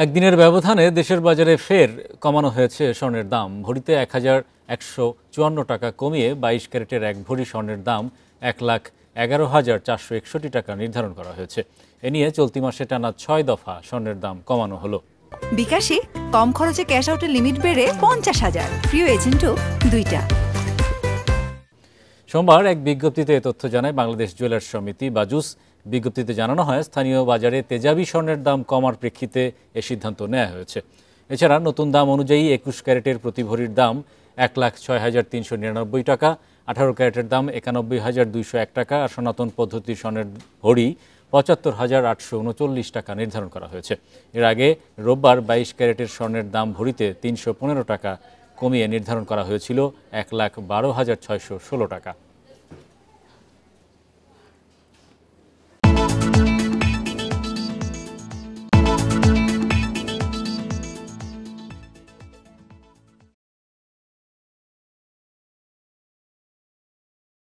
একদিনের ব্যবধানে দেশের বাজারে ফের কমানো হয়েছে স্বর্ণের দাম। ভরিতে ১,১৫৪ টাকা কমিয়ে ২২ ক্যারেটের এক ভরি স্বর্ণের দাম ১,১১,৪৬১ টাকা নির্ধারণ করা হয়েছে। এ নিয়ে চলতি মাসে টানা ৬ দফা স্বর্ণের দাম কমানো হলো। বিকাশে কম খরচে ক্যাশ আউটের লিমিট বেড়ে ৫০,০০০, প্রিয় এজেন্টও ২টা। সোমবার এক বিজ্ঞপ্তিতে এ তথ্য জানায় বাংলাদেশ জুয়েলার্স সমিতি বাজুস। বিজ্ঞপ্তিতে জানানো হয়, স্থানীয় বাজারে তেজাবি স্বর্ণের দাম কমার প্রেক্ষিতে এ সিদ্ধান্ত নেওয়া হয়েছে। এছাড়া নতুন দাম অনুযায়ী ২১ ক্যারেটের প্রতি ভরির দাম ১,০৬,৩৯৯ টাকা, ১৮ ক্যারেটের দাম ৯১,২০১ টাকা আর সনাতন পদ্ধতির স্বর্ণের ভরি ৭৫,৮৩৯ টাকা নির্ধারণ করা হয়েছে। এর আগে রোববার ২২ ক্যারেটের স্বর্ণের দাম ভরিতে ৩১৫ টাকা কমিয়ে নির্ধারণ করা হয়েছিল ১,১২,৬১৬ টাকা।